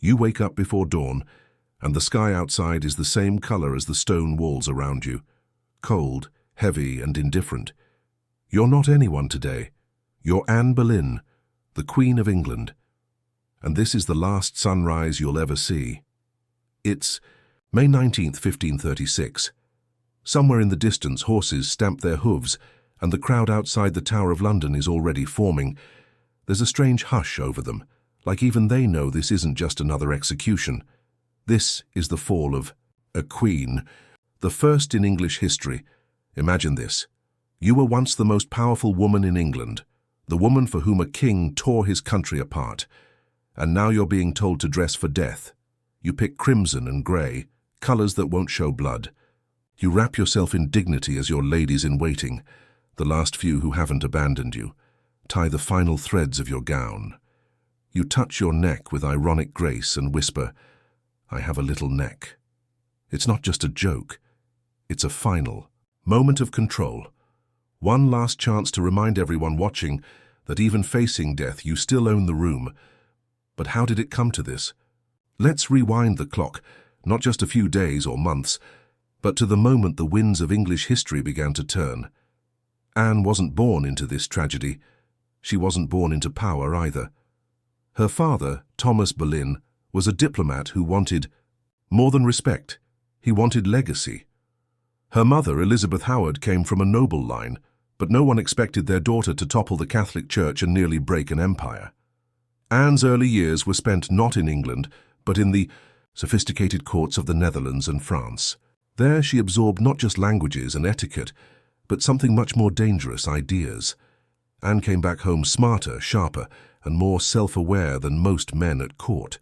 You wake up before dawn, and the sky outside is the same color as the stone walls around you. Cold, heavy, and indifferent. You're not anyone today. You're Anne Boleyn, the Queen of England. And this is the last sunrise you'll ever see. It's May 19th, 1536. Somewhere in the distance, horses stamp their hooves, and the crowd outside the Tower of London is already forming. There's a strange hush over them, like even they know this isn't just another execution. This is the fall of a queen, the first in English history. Imagine this. You were once the most powerful woman in England, the woman for whom a king tore his country apart. And now you're being told to dress for death. You pick crimson and grey, colours that won't show blood. You wrap yourself in dignity as your ladies-in-waiting, the last few who haven't abandoned you. Tie the final threads of your gown. You touch your neck with ironic grace and whisper, "I have a little neck." It's not just a joke. It's a final moment of control. One last chance to remind everyone watching that even facing death, you still own the room. But how did it come to this? Let's rewind the clock, not just a few days or months, but to the moment the winds of English history began to turn. Anne wasn't born into this tragedy. She wasn't born into power either. Her father, Thomas Boleyn, was a diplomat who wanted more than respect. He wanted legacy. Her mother, Elizabeth Howard, came from a noble line, but no one expected their daughter to topple the Catholic Church and nearly break an empire. Anne's early years were spent not in England, but in the sophisticated courts of the Netherlands and France. There she absorbed not just languages and etiquette, but something much more dangerous, ideas. Anne came back home smarter, sharper, and more self-aware than most men at court.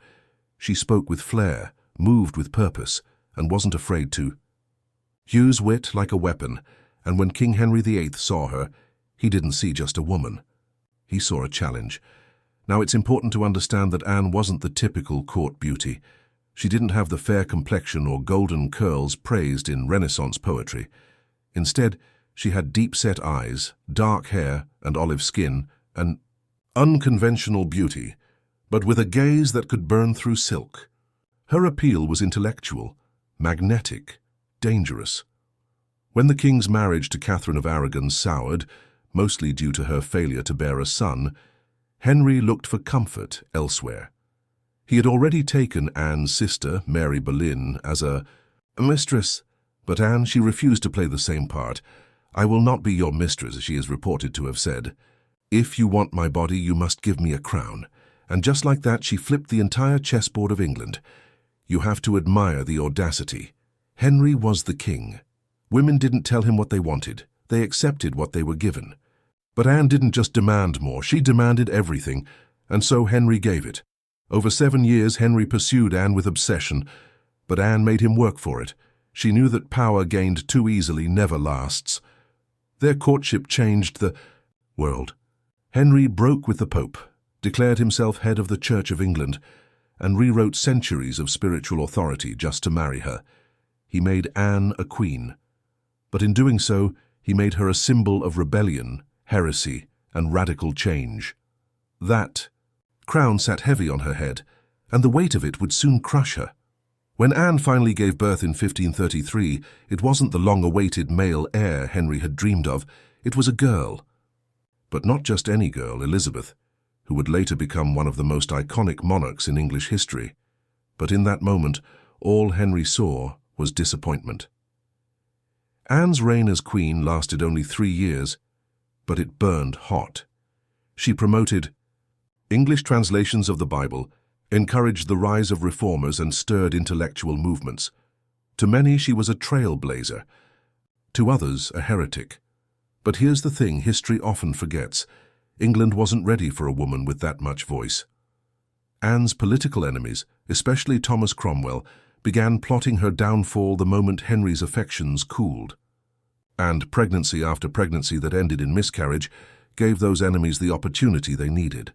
She spoke with flair, moved with purpose, and wasn't afraid to use wit like a weapon. And when King Henry VIII saw her, he didn't see just a woman. He saw a challenge. Now it's important to understand that Anne wasn't the typical court beauty. She didn't have the fair complexion or golden curls praised in Renaissance poetry. Instead, she had deep-set eyes, dark hair and olive skin, an unconventional beauty, but with a gaze that could burn through silk. Her appeal was intellectual, magnetic, dangerous. When the king's marriage to Catherine of Aragon soured, mostly due to her failure to bear a son, Henry looked for comfort elsewhere. He had already taken Anne's sister, Mary Boleyn, as a mistress, but Anne, she refused to play the same part. "I will not be your mistress," she is reported to have said. "If you want my body, you must give me a crown." And just like that, she flipped the entire chessboard of England. You have to admire the audacity. Henry was the king. Women didn't tell him what they wanted. They accepted what they were given. But Anne didn't just demand more, she demanded everything, and so Henry gave it. Over 7 years, Henry pursued Anne with obsession, but Anne made him work for it. She knew that power gained too easily never lasts. Their courtship changed the world. Henry broke with the Pope, declared himself head of the Church of England, and rewrote centuries of spiritual authority just to marry her. He made Anne a queen. But in doing so, he made her a symbol of rebellion, heresy, and radical change. That crown sat heavy on her head, and the weight of it would soon crush her. When Anne finally gave birth in 1533, it wasn't the long-awaited male heir Henry had dreamed of. It was a girl. But not just any girl, Elizabeth, who would later become one of the most iconic monarchs in English history. But in that moment, all Henry saw was disappointment. Anne's reign as queen lasted only 3 years, but it burned hot. She promoted English translations of the Bible, encouraged the rise of reformers, and stirred intellectual movements. To many, she was a trailblazer. To others, a heretic. But here's the thing history often forgets. England wasn't ready for a woman with that much voice. Anne's political enemies, especially Thomas Cromwell, began plotting her downfall the moment Henry's affections cooled. And pregnancy after pregnancy that ended in miscarriage gave those enemies the opportunity they needed.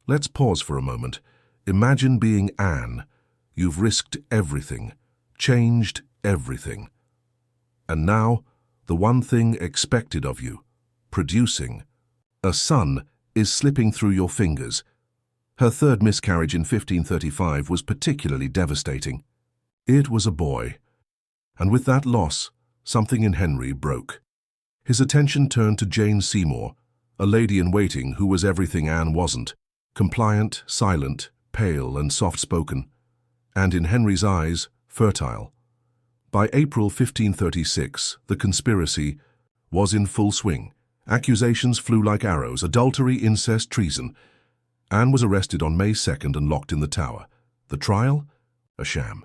Let's pause for a moment. Imagine being Anne. You've risked everything, changed everything. And now, the one thing expected of you, producing a son, is slipping through your fingers. Her third miscarriage in 1535 was particularly devastating. It was a boy, and with that loss, something in Henry broke. His attention turned to Jane Seymour, a lady-in-waiting who was everything Anne wasn't, compliant, silent, pale and soft-spoken, and in Henry's eyes, fertile. By April 1536, the conspiracy was in full swing. Accusations flew like arrows: adultery, incest, treason. Anne was arrested on May 2nd and locked in the Tower. The trial? A sham.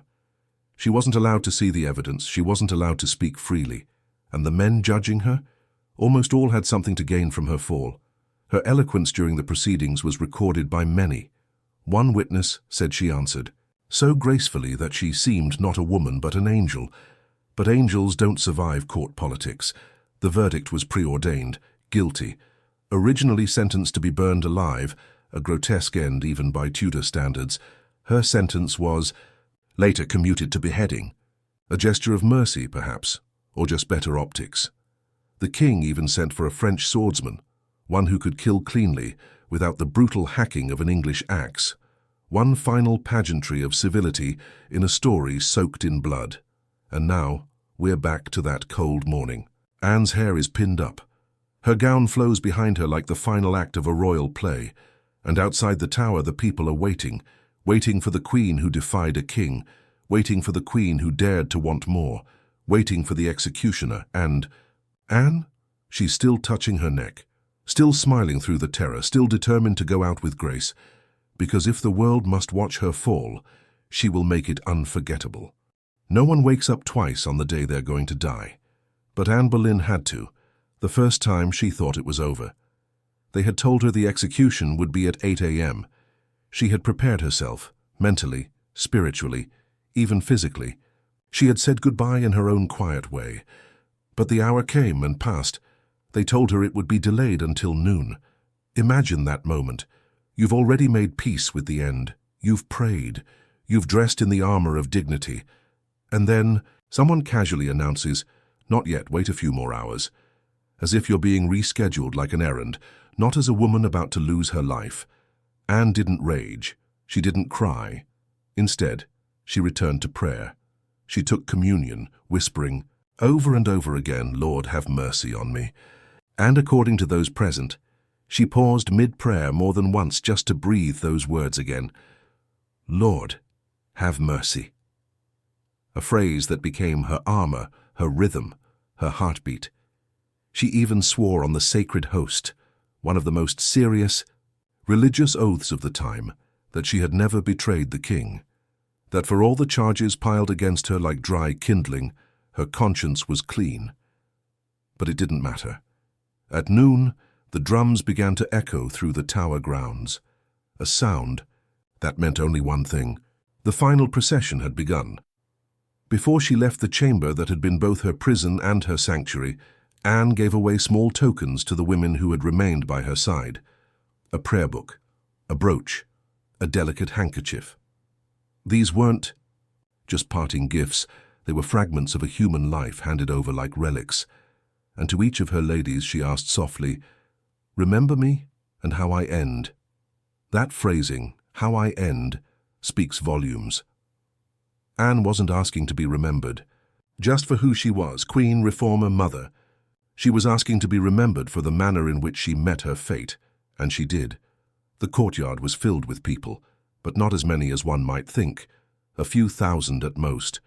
She wasn't allowed to see the evidence, she wasn't allowed to speak freely. And the men judging her? Almost all had something to gain from her fall. Her eloquence during the proceedings was recorded by many. One witness said she answered so gracefully that she seemed not a woman but an angel. But angels don't survive court politics. The verdict was preordained: guilty. Originally sentenced to be burned alive, a grotesque end even by Tudor standards, her sentence was later commuted to beheading. A gesture of mercy, perhaps, or just better optics. The king even sent for a French swordsman, one who could kill cleanly without the brutal hacking of an English axe. One final pageantry of civility in a story soaked in blood. And now we're back to that cold morning. Anne's hair is pinned up. Her gown flows behind her like the final act of a royal play. And outside the Tower the people are waiting, waiting for the queen who defied a king, waiting for the queen who dared to want more, waiting for the executioner. And Anne? She's still touching her neck, still smiling through the terror, still determined to go out with grace, because if the world must watch her fall, she will make it unforgettable. No one wakes up twice on the day they're going to die. But Anne Boleyn had to. The first time she thought it was over. They had told her the execution would be at 8 a.m. She had prepared herself, mentally, spiritually, even physically. She had said goodbye in her own quiet way. But the hour came and passed. They told her it would be delayed until noon. Imagine that moment. You've already made peace with the end. You've prayed. You've dressed in the armor of dignity. And then someone casually announces, "Not yet, wait a few more hours." As if you're being rescheduled like an errand, not as a woman about to lose her life. Anne didn't rage. She didn't cry. Instead, she returned to prayer. She took communion, whispering over and over again, "Lord, have mercy on me." And according to those present, she paused mid-prayer more than once just to breathe those words again. "Lord, have mercy." A phrase that became her armor, her rhythm, her heartbeat. She even swore on the sacred host, one of the most serious, religious oaths of the time, that she had never betrayed the king, that for all the charges piled against her like dry kindling, her conscience was clean. But it didn't matter. At noon, the drums began to echo through the Tower grounds. A sound that meant only one thing: the final procession had begun. Before she left the chamber that had been both her prison and her sanctuary, Anne gave away small tokens to the women who had remained by her side. A prayer book, a brooch, a delicate handkerchief. These weren't just parting gifts, they were fragments of a human life handed over like relics. And to each of her ladies she asked softly, "Remember me and how I end." That phrasing, "how I end," speaks volumes. Anne wasn't asking to be remembered, just for who she was, queen, reformer, mother. She was asking to be remembered for the manner in which she met her fate, and she did. The courtyard was filled with people, but not as many as one might think, a few thousand at most.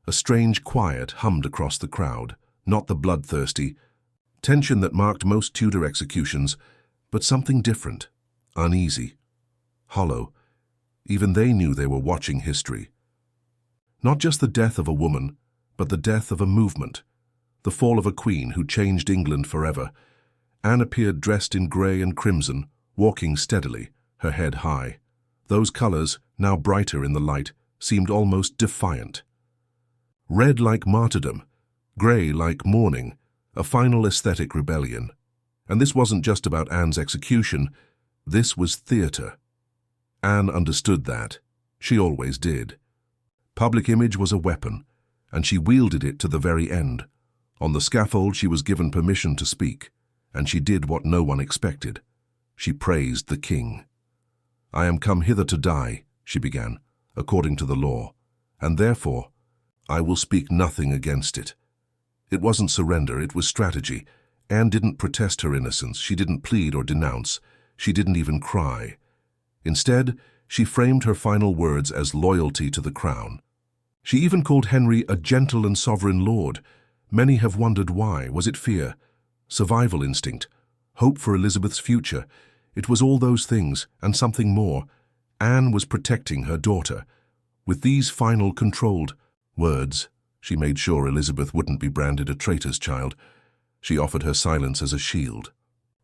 A strange quiet hummed across the crowd, not the bloodthirsty tension that marked most Tudor executions, but something different, uneasy, hollow. Even they knew they were watching history. Not just the death of a woman, but the death of a movement, the fall of a queen who changed England forever. Anne appeared dressed in grey and crimson, walking steadily, her head high. Those colours, now brighter in the light, seemed almost defiant. Red like martyrdom, grey like mourning, a final aesthetic rebellion. And this wasn't just about Anne's execution, this was theatre. Anne understood that. She always did. Public image was a weapon, and she wielded it to the very end. On the scaffold she was given permission to speak, and she did what no one expected. She praised the king. "I am come hither to die," she began, "according to the law, and therefore I will speak nothing against it." It wasn't surrender, it was strategy. Anne didn't protest her innocence, she didn't plead or denounce, she didn't even cry. Instead, she framed her final words as loyalty to the crown. She even called Henry a gentle and sovereign lord. Many have wondered why. Was it fear? Survival instinct? Hope for Elizabeth's future? It was all those things, and something more. Anne was protecting her daughter. With these final controlled words, she made sure Elizabeth wouldn't be branded a traitor's child. She offered her silence as a shield.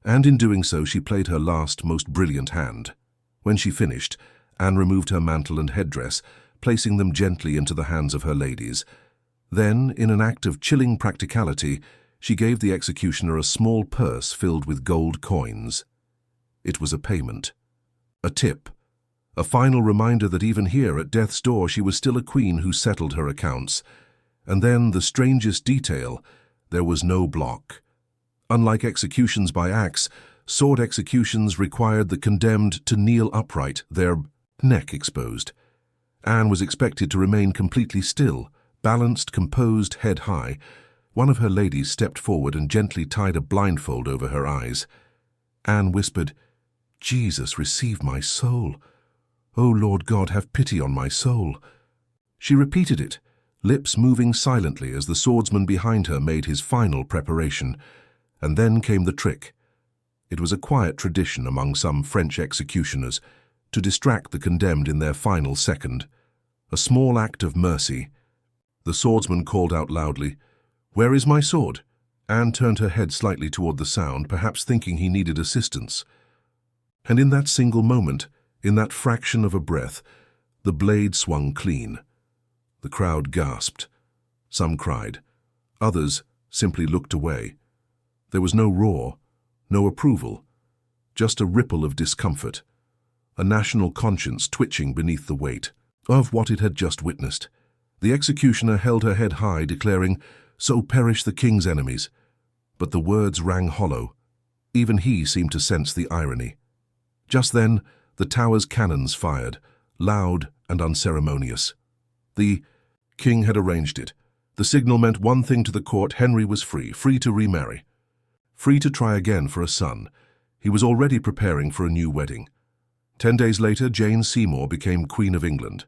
And in doing so, she played her last, most brilliant hand. When she finished, Anne removed her mantle and headdress, placing them gently into the hands of her ladies. Then, in an act of chilling practicality, she gave the executioner a small purse filled with gold coins. It was a payment, a tip, a final reminder that even here at death's door she was still a queen who settled her accounts. And then, the strangest detail, there was no block. Unlike executions by axe, sword executions required the condemned to kneel upright, their neck exposed. Anne was expected to remain completely still, balanced, composed, head high. One of her ladies stepped forward and gently tied a blindfold over her eyes. Anne whispered, "Jesus, receive my soul. O Lord God, have pity on my soul." She repeated it, lips moving silently as the swordsman behind her made his final preparation. And then came the trick. It was a quiet tradition among some French executioners to distract the condemned in their final second. A small act of mercy. The swordsman called out loudly, "Where is my sword?" Anne turned her head slightly toward the sound, perhaps thinking he needed assistance. And in that single moment, in that fraction of a breath, the blade swung clean. The crowd gasped. Some cried. Others simply looked away. There was no roar, no approval, just a ripple of discomfort, a national conscience twitching beneath the weight of what it had just witnessed. The executioner held her head high, declaring, "So perish the king's enemies." But the words rang hollow. Even he seemed to sense the irony. Just then, the tower's cannons fired, loud and unceremonious. The king had arranged it. The signal meant one thing to the court: Henry was free, free to remarry. Free to try again for a son. He was already preparing for a new wedding. 10 days later, Jane Seymour became Queen of England.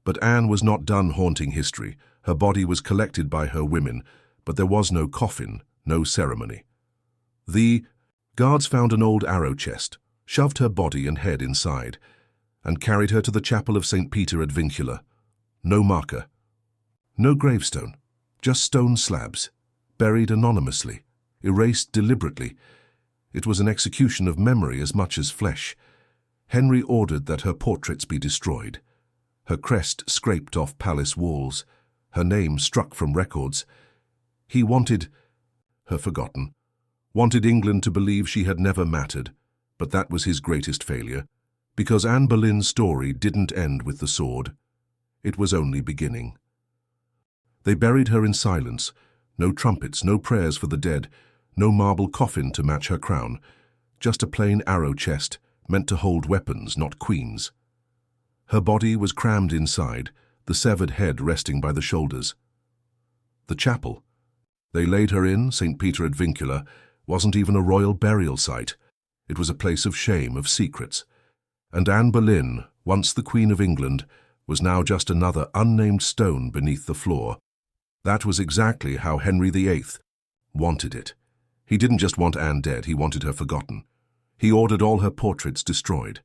But Anne was not done haunting history. Her body was collected by her women, but there was no coffin, no ceremony. The guards found an old arrow chest, shoved her body and head inside, and carried her to the chapel of St. Peter ad Vincula. No marker, no gravestone, just stone slabs, buried anonymously, erased deliberately. It was an execution of memory as much as flesh. Henry ordered that her portraits be destroyed. Her crest scraped off palace walls, her name struck from records. He wanted her forgotten, wanted England to believe she had never mattered, but that was his greatest failure, because Anne Boleyn's story didn't end with the sword. It was only beginning. They buried her in silence, no trumpets, no prayers for the dead, no marble coffin to match her crown, just a plain arrow chest meant to hold weapons, not queens. Her body was crammed inside, the severed head resting by the shoulders. The chapel they laid her in, St. Peter ad Vincula, wasn't even a royal burial site. It was a place of shame, of secrets. And Anne Boleyn, once the Queen of England, was now just another unnamed stone beneath the floor. That was exactly how Henry VIII wanted it. He didn't just want Anne dead, he wanted her forgotten. He ordered all her portraits destroyed.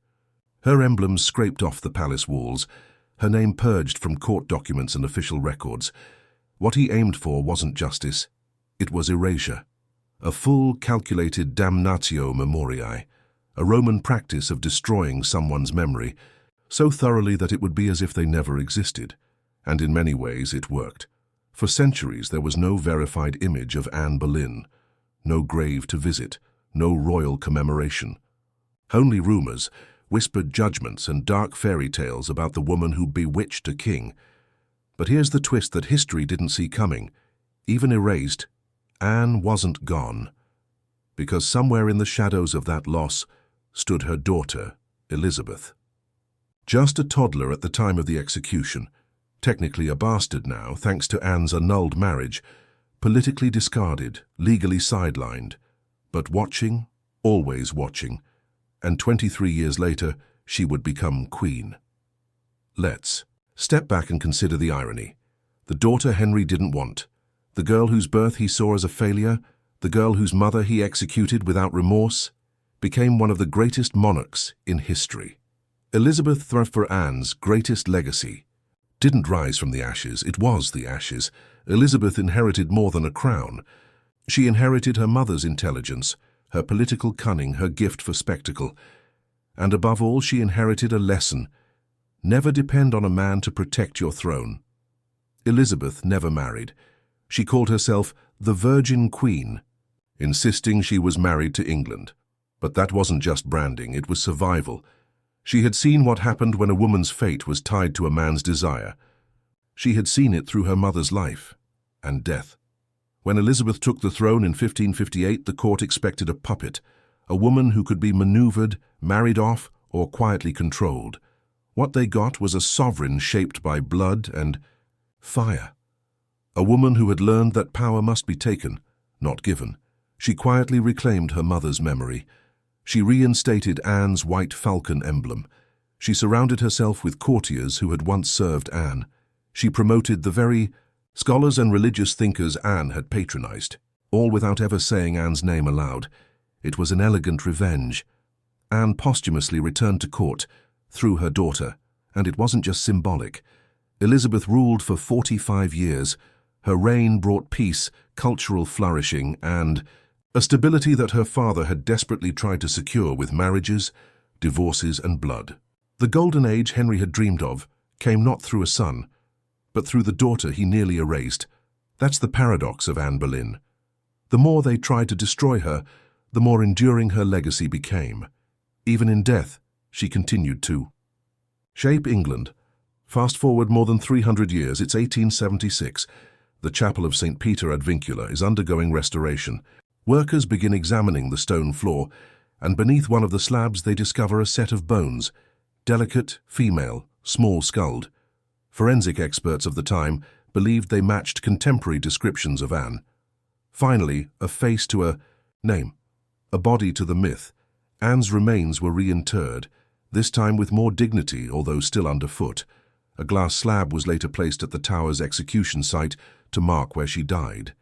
Her emblems scraped off the palace walls, her name purged from court documents and official records. What he aimed for wasn't justice, it was erasure. A full, calculated damnatio memoriae, a Roman practice of destroying someone's memory, so thoroughly that it would be as if they never existed. And in many ways it worked. For centuries there was no verified image of Anne Boleyn, no grave to visit, no royal commemoration. Only rumors, whispered judgments, and dark fairy tales about the woman who bewitched a king. But here's the twist that history didn't see coming. Even erased, Anne wasn't gone. Because somewhere in the shadows of that loss stood her daughter, Elizabeth. Just a toddler at the time of the execution, technically a bastard now thanks to Anne's annulled marriage, politically discarded, legally sidelined, but watching, always watching, and 23 years later she would become queen. Let's step back and consider the irony. The daughter Henry didn't want, the girl whose birth he saw as a failure, the girl whose mother he executed without remorse, became one of the greatest monarchs in history. Elizabeth thrived for Anne's greatest legacy. Didn't rise from the ashes, it was the ashes. Elizabeth inherited more than a crown. She inherited her mother's intelligence, her political cunning, her gift for spectacle. And above all, she inherited a lesson. Never depend on a man to protect your throne. Elizabeth never married. She called herself the Virgin Queen, insisting she was married to England. But that wasn't just branding, it was survival. She had seen what happened when a woman's fate was tied to a man's desire. She had seen it through her mother's life and death. When Elizabeth took the throne in 1558, the court expected a puppet, a woman who could be maneuvered, married off, or quietly controlled. What they got was a sovereign shaped by blood and fire. A woman who had learned that power must be taken, not given. She quietly reclaimed her mother's memory. She reinstated Anne's white falcon emblem. She surrounded herself with courtiers who had once served Anne. She promoted the very scholars and religious thinkers Anne had patronized, all without ever saying Anne's name aloud. It was an elegant revenge. Anne posthumously returned to court through her daughter, and it wasn't just symbolic. Elizabeth ruled for 45 years. Her reign brought peace, cultural flourishing, and a stability that her father had desperately tried to secure with marriages, divorces, and blood. The golden age Henry had dreamed of came not through a son, but through the daughter he nearly erased. That's the paradox of Anne Boleyn. The more they tried to destroy her, the more enduring her legacy became. Even in death, she continued to shape England. Fast forward more than 300 years, it's 1876. The chapel of St. Peter ad Vincula is undergoing restoration. Workers begin examining the stone floor, and beneath one of the slabs they discover a set of bones, delicate, female, small-skulled. Forensic experts of the time believed they matched contemporary descriptions of Anne. Finally, a face to a name, a body to the myth. Anne's remains were reinterred, this time with more dignity, although still underfoot. A glass slab was later placed at the Tower's execution site to mark where she died.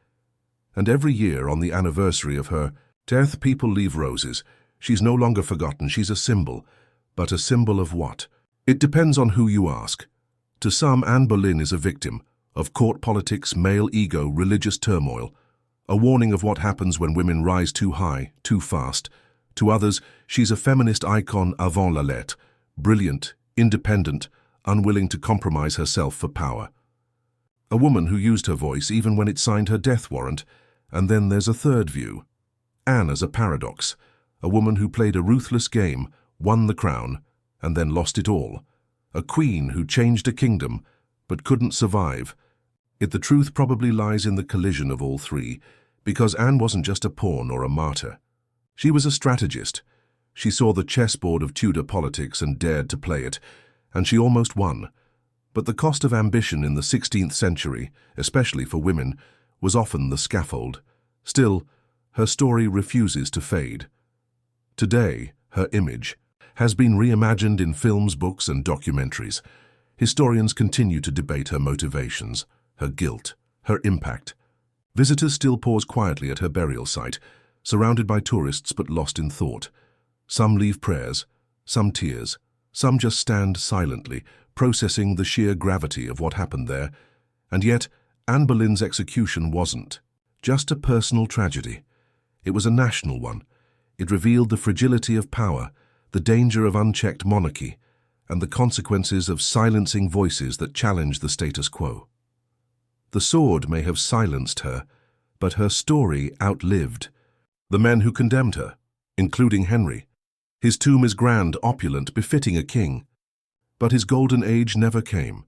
And every year, on the anniversary of her death, people leave roses. She's no longer forgotten, she's a symbol. But a symbol of what? It depends on who you ask. To some, Anne Boleyn is a victim of court politics, male ego, religious turmoil. A warning of what happens when women rise too high, too fast. To others, she's a feminist icon avant la lettre, brilliant, independent, unwilling to compromise herself for power. A woman who used her voice even when it signed her death warrant. And then there's a third view. Anne as a paradox, a woman who played a ruthless game, won the crown, and then lost it all. A queen who changed a kingdom, but couldn't survive. Yet the truth probably lies in the collision of all three, because Anne wasn't just a pawn or a martyr. She was a strategist. She saw the chessboard of Tudor politics and dared to play it, and she almost won. But the cost of ambition in the 16th century, especially for women, was often the scaffold. Still, her story refuses to fade. Today, her image has been reimagined in films, books, and documentaries. Historians continue to debate her motivations, her guilt, her impact. Visitors still pause quietly at her burial site, surrounded by tourists but lost in thought. Some leave prayers, some tears, some just stand silently, processing the sheer gravity of what happened there. And yet, Anne Boleyn's execution wasn't just a personal tragedy. It was a national one. It revealed the fragility of power, the danger of unchecked monarchy, and the consequences of silencing voices that challenge the status quo. The sword may have silenced her, but her story outlived the men who condemned her, including Henry. His tomb is grand, opulent, befitting a king. But his golden age never came.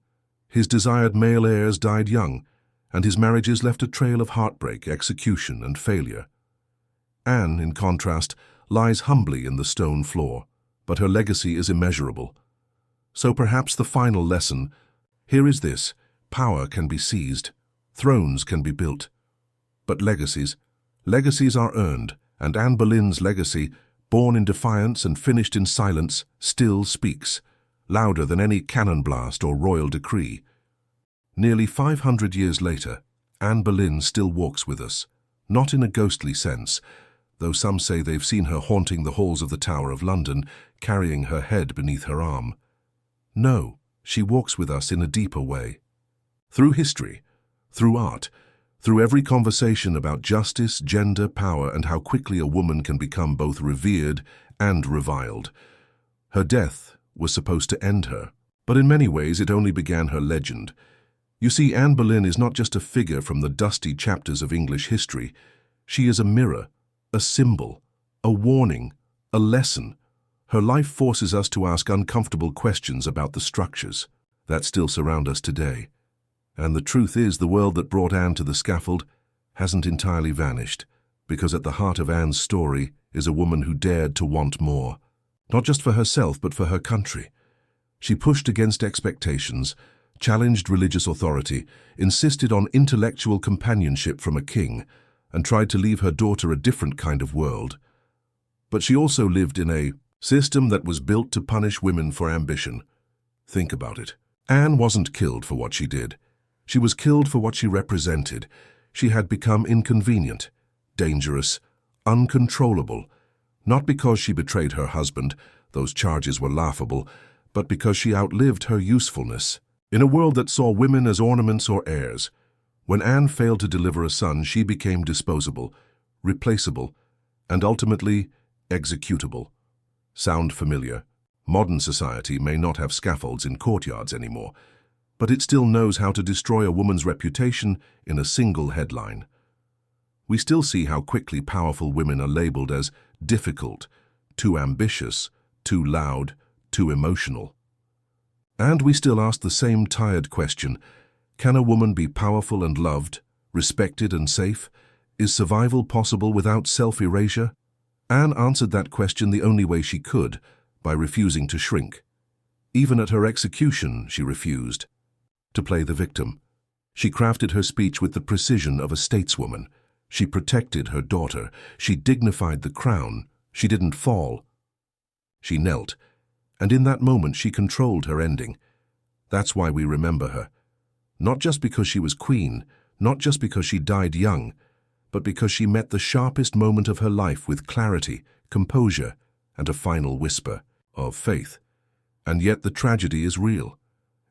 His desired male heirs died young, and his marriages left a trail of heartbreak, execution, and failure. Anne, in contrast, lies humbly in the stone floor, but her legacy is immeasurable. So perhaps the final lesson here is this: power can be seized, thrones can be built, but legacies are earned, and Anne Boleyn's legacy, born in defiance and finished in silence, still speaks, louder than any cannon blast or royal decree. Nearly 500 years later, Anne Boleyn still walks with us, not in a ghostly sense, though some say they've seen her haunting the halls of the Tower of London, carrying her head beneath her arm. No, she walks with us in a deeper way. Through history, through art, through every conversation about justice, gender, power, and how quickly a woman can become both revered and reviled. Her death was supposed to end her, but in many ways it only began her legend. You see, Anne Boleyn is not just a figure from the dusty chapters of English history. She is a mirror, a symbol, a warning, a lesson. Her life forces us to ask uncomfortable questions about the structures that still surround us today. And the truth is, the world that brought Anne to the scaffold hasn't entirely vanished, because at the heart of Anne's story is a woman who dared to want more, not just for herself but for her country. She pushed against expectations, challenged religious authority, insisted on intellectual companionship from a king, and tried to leave her daughter a different kind of world. But she also lived in a system that was built to punish women for ambition. Think about it. Anne wasn't killed for what she did. She was killed for what she represented. She had become inconvenient, dangerous, uncontrollable, not because she betrayed her husband, those charges were laughable, but because she outlived her usefulness. In a world that saw women as ornaments or heirs, when Anne failed to deliver a son, she became disposable, replaceable, and ultimately executable. Sound familiar? Modern society may not have scaffolds in courtyards anymore, but it still knows how to destroy a woman's reputation in a single headline. We still see how quickly powerful women are labeled as difficult, too ambitious, too loud, too emotional. And we still ask the same tired question: can a woman be powerful and loved, respected and safe? Is survival possible without self-erasure? Anne answered that question the only way she could, by refusing to shrink. Even at her execution, she refused to play the victim. She crafted her speech with the precision of a stateswoman. She protected her daughter. She dignified the crown. She didn't fall. She knelt, and in that moment she controlled her ending. That's why we remember her. Not just because she was queen, not just because she died young, but because she met the sharpest moment of her life with clarity, composure, and a final whisper of faith. And yet the tragedy is real.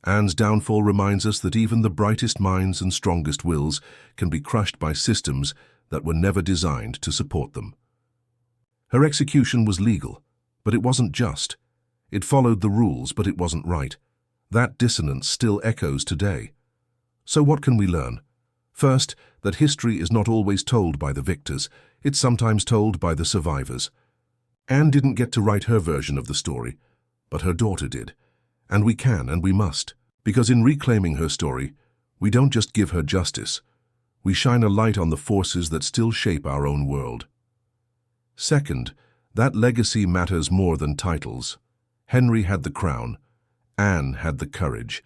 Anne's downfall reminds us that even the brightest minds and strongest wills can be crushed by systems that were never designed to support them. Her execution was legal, but it wasn't just. It followed the rules, but it wasn't right. That dissonance still echoes today. So what can we learn? First, that history is not always told by the victors. It's sometimes told by the survivors. Anne didn't get to write her version of the story, but her daughter did. And we can and we must, because in reclaiming her story, we don't just give her justice. We shine a light on the forces that still shape our own world. Second, that legacy matters more than titles. Henry had the crown. Anne had the courage.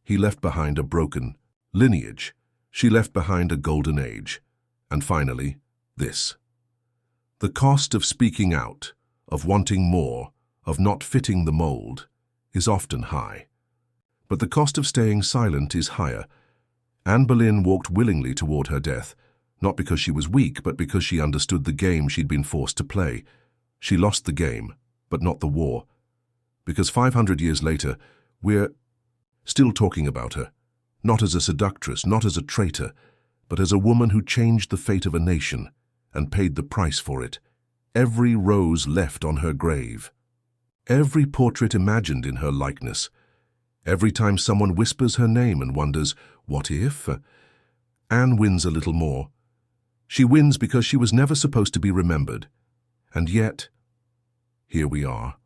He left behind a broken lineage. She left behind a golden age. And finally, this. The cost of speaking out, of wanting more, of not fitting the mold, is often high. But the cost of staying silent is higher. Anne Boleyn walked willingly toward her death, not because she was weak, but because she understood the game she'd been forced to play. She lost the game, but not the war. Because 500 years later, we're still talking about her, not as a seductress, not as a traitor, but as a woman who changed the fate of a nation and paid the price for it. Every rose left on her grave, every portrait imagined in her likeness, every time someone whispers her name and wonders, what if? Anne wins a little more. She wins because she was never supposed to be remembered. And yet, here we are.